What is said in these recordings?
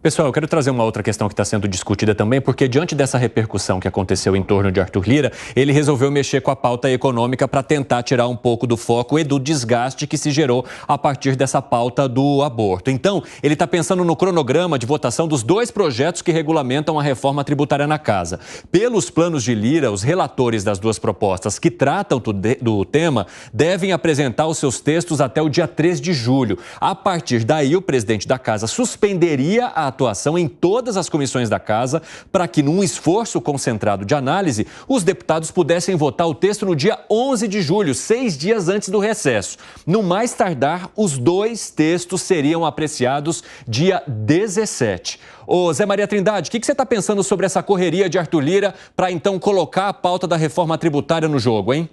Pessoal, eu quero trazer uma outra questão que está sendo discutida também, porque diante dessa repercussão que aconteceu em torno de Arthur Lira, ele resolveu mexer com a pauta econômica para tentar tirar um pouco do foco e do desgaste que se gerou a partir dessa pauta do aborto. Então, ele está pensando no cronograma de votação dos 2 projetos que regulamentam a reforma tributária na casa. Pelos planos de Lira, os relatores das 2 propostas que tratam do tema devem apresentar os seus textos até o dia 3 de julho. A partir daí, o presidente da casa suspenderia a atuação em todas as comissões da casa para que, num esforço concentrado de análise, os deputados pudessem votar o texto no dia 11 de julho, 6 dias antes do recesso. No mais tardar, os 2 textos seriam apreciados dia 17. Ô Zé Maria Trindade, o que você está pensando sobre essa correria de Arthur Lira para então colocar a pauta da reforma tributária no jogo, hein?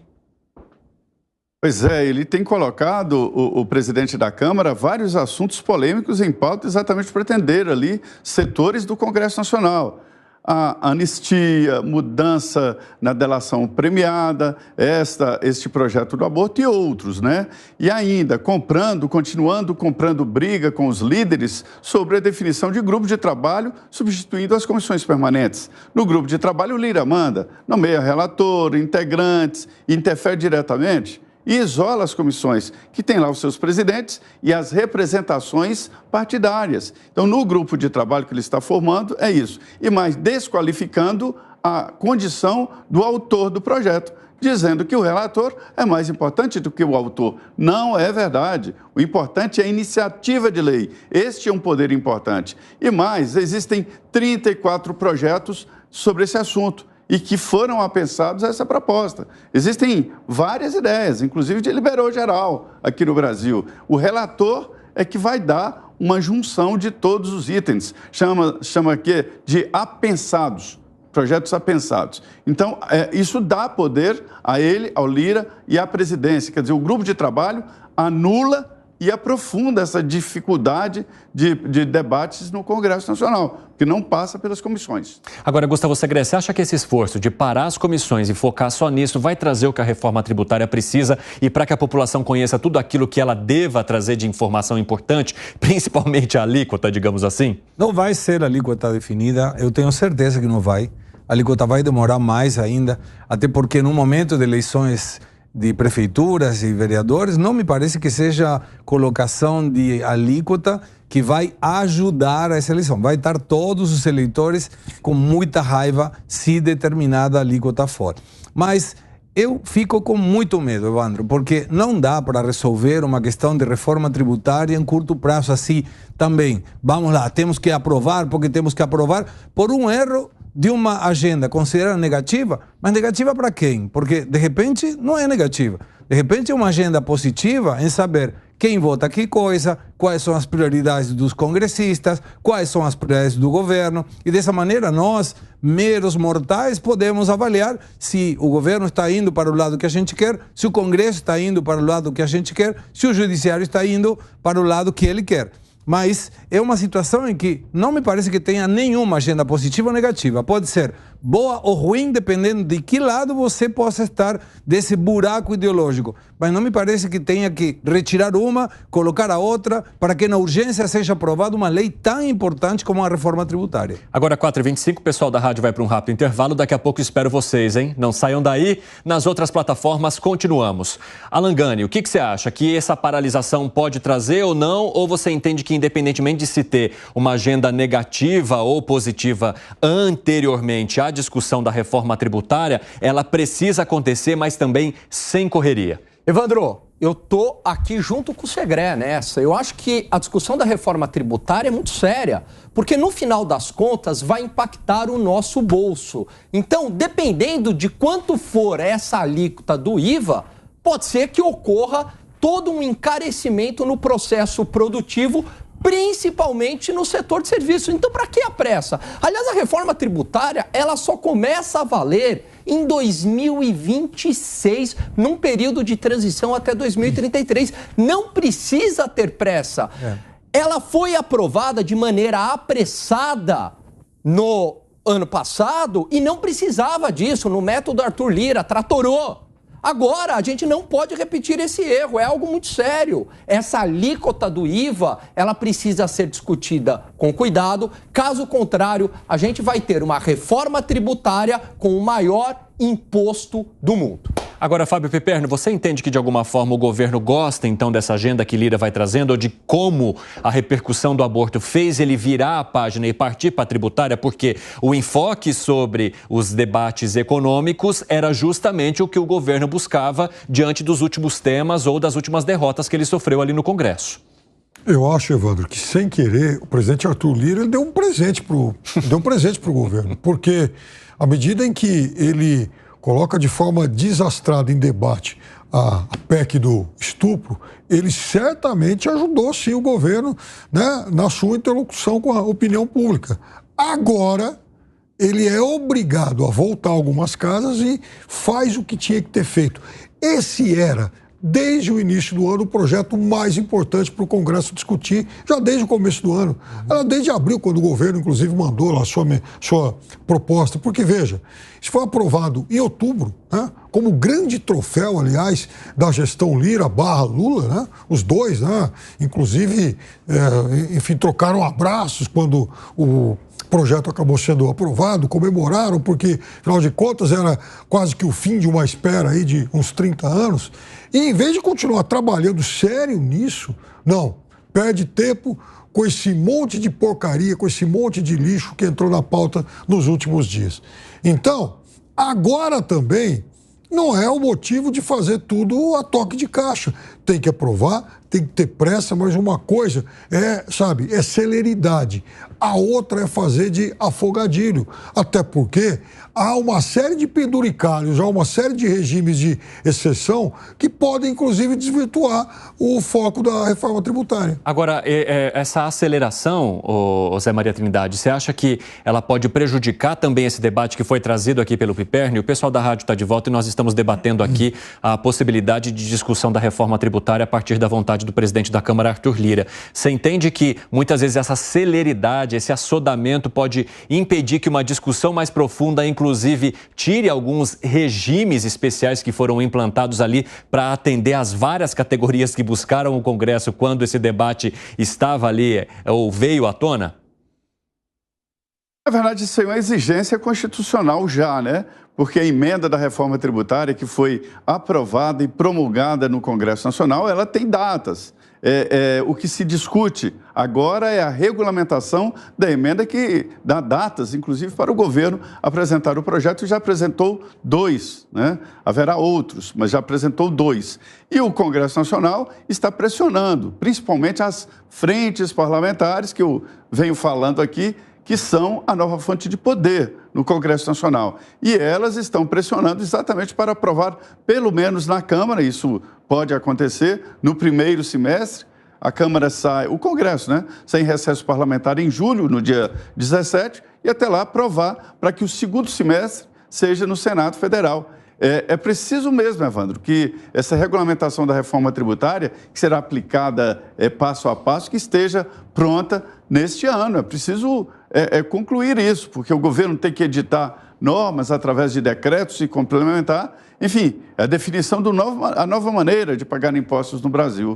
Pois é, ele tem colocado, o presidente da Câmara, vários assuntos polêmicos em pauta exatamente para atender ali setores do Congresso Nacional. A anistia, mudança na delação premiada, este projeto do aborto e outros, né? E ainda continuando comprando briga com os líderes sobre a definição de grupo de trabalho, substituindo as comissões permanentes. No grupo de trabalho, o Lira manda, nomeia relator, integrantes, interfere diretamente e isola as comissões, que têm lá os seus presidentes e as representações partidárias. Então, no grupo de trabalho que ele está formando, é isso. E mais, desqualificando a condição do autor do projeto, dizendo que o relator é mais importante do que o autor. Não é verdade. O importante é a iniciativa de lei. Este é um poder importante. E mais, existem 34 projetos sobre esse assunto e que foram apensados a essa proposta. Existem várias ideias, inclusive de liberou geral aqui no Brasil. O relator é que vai dar uma junção de todos os itens, chama aqui de apensados, projetos apensados. Então, isso dá poder a ele, ao Lira e à presidência. Quer dizer, o grupo de trabalho anula e aprofunda essa dificuldade de debates no Congresso Nacional, que não passa pelas comissões. Agora, Gustavo Segre, você acha que esse esforço de parar as comissões e focar só nisso vai trazer o que a reforma tributária precisa e para que a população conheça tudo aquilo que ela deva trazer de informação importante, principalmente a alíquota, digamos assim? Não vai ser a alíquota definida, eu tenho certeza que não vai. A alíquota vai demorar mais ainda, até porque no momento de eleições de prefeituras e vereadores, não me parece que seja colocação de alíquota que vai ajudar a essa eleição. Vai estar todos os eleitores com muita raiva se determinada alíquota for. Mas eu fico com muito medo, Evandro, porque não dá para resolver uma questão de reforma tributária em curto prazo assim também. Vamos lá, temos que aprovar porque temos que aprovar por um erro de uma agenda considerada negativa, mas negativa para quem? Porque, de repente, não é negativa. De repente, é uma agenda positiva em saber quem vota que coisa, quais são as prioridades dos congressistas, quais são as prioridades do governo. E, dessa maneira, nós, meros mortais, podemos avaliar se o governo está indo para o lado que a gente quer, se o Congresso está indo para o lado que a gente quer, se o Judiciário está indo para o lado que ele quer. Mas é uma situação em que não me parece que tenha nenhuma agenda positiva ou negativa. Pode ser boa ou ruim, dependendo de que lado você possa estar desse buraco ideológico. Mas não me parece que tenha que retirar uma, colocar a outra, para que na urgência seja aprovada uma lei tão importante como a reforma tributária. Agora, 4h25, o pessoal da rádio vai para um rápido intervalo. Daqui a pouco espero vocês, hein? Não saiam daí. Nas outras plataformas, continuamos. Alan Gani, o que você acha? Que essa paralisação pode trazer ou não? Ou você entende que, independentemente de se ter uma agenda negativa ou positiva anteriormente à discussão da reforma tributária, ela precisa acontecer, mas também sem correria? Evandro, eu tô aqui junto com o Segré nessa. Eu acho que a discussão da reforma tributária é muito séria, porque no final das contas vai impactar o nosso bolso. Então, dependendo de quanto for essa alíquota do IVA, pode ser que ocorra todo um encarecimento no processo produtivo, principalmente no setor de serviços. Então, para que a pressa? Aliás, a reforma tributária, ela só começa a valer em 2026, num período de transição até 2033. Não precisa ter pressa. Ela foi aprovada de maneira apressada no ano passado e não precisava disso, no método Arthur Lira, tratorou. Agora, a gente não pode repetir esse erro, é algo muito sério. Essa alíquota do IVA, ela precisa ser discutida com cuidado. Caso contrário, a gente vai ter uma reforma tributária com o maior imposto do mundo. Agora, Fábio Piperno, você entende que de alguma forma o governo gosta então dessa agenda que Lira vai trazendo, ou de como a repercussão do aborto fez ele virar a página e partir para a tributária, porque o enfoque sobre os debates econômicos era justamente o que o governo buscava diante dos últimos temas ou das últimas derrotas que ele sofreu ali no Congresso? Eu acho, Evandro, que sem querer, o presidente Arthur Lira ele deu um presente pro governo, porque à medida em que ele coloca de forma desastrada em debate a PEC do estupro, ele certamente ajudou sim o governo, né, na sua interlocução com a opinião pública. Agora, ele é obrigado a voltar a algumas casas e faz o que tinha que ter feito. Esse era, desde o início do ano, o projeto mais importante para o Congresso discutir, já desde o começo do ano. Era desde abril, quando o governo, inclusive, mandou lá sua proposta. Porque, veja, isso foi aprovado em outubro, né, como grande troféu, aliás, da gestão Lira/Lula, né, os dois, né, inclusive, enfim, trocaram abraços quando o projeto acabou sendo aprovado, comemoraram, porque, afinal de contas, era quase que o fim de uma espera aí de uns 30 anos. E, em vez de continuar trabalhando sério nisso, não, perde tempo com esse monte de porcaria, com esse monte de lixo que entrou na pauta nos últimos dias. Então, agora também não é o motivo de fazer tudo a toque de caixa. Tem que aprovar, tem que ter pressa, mas uma coisa é celeridade. A outra é fazer de afogadilho. Até porque há uma série de penduricalhos, há uma série de regimes de exceção que podem, inclusive, desvirtuar o foco da reforma tributária. Agora, essa aceleração, Zé Maria Trindade, você acha que ela pode prejudicar também esse debate que foi trazido aqui pelo Piperno? O pessoal da rádio está de volta e nós estamos debatendo aqui a possibilidade de discussão da reforma tributária a partir da vontade do presidente da Câmara, Arthur Lira. Você entende que muitas vezes essa celeridade, esse assodamento pode impedir que uma discussão mais profunda, inclusive, tire alguns regimes especiais que foram implantados ali para atender às várias categorias que buscaram o Congresso quando esse debate estava ali ou veio à tona? Na verdade, isso é uma exigência constitucional já, né? Porque a emenda da reforma tributária que foi aprovada e promulgada no Congresso Nacional, ela tem datas. O que se discute agora é a regulamentação da emenda que dá datas, inclusive, para o governo apresentar o projeto. E já apresentou 2, né? Haverá outros, mas já apresentou 2. E o Congresso Nacional está pressionando, principalmente as frentes parlamentares, que eu venho falando aqui, que são a nova fonte de poder no Congresso Nacional. E elas estão pressionando exatamente para aprovar, pelo menos na Câmara, isso pode acontecer no primeiro semestre. A Câmara sai, o Congresso, né, sai em recesso parlamentar em julho, no dia 17, e até lá aprovar para que o segundo semestre seja no Senado Federal. É preciso mesmo, Evandro, que essa regulamentação da reforma tributária, que será aplicada passo a passo, que esteja pronta neste ano. É preciso concluir isso, porque o governo tem que editar normas através de decretos e complementar. Enfim, é a definição da nova maneira de pagar impostos no Brasil.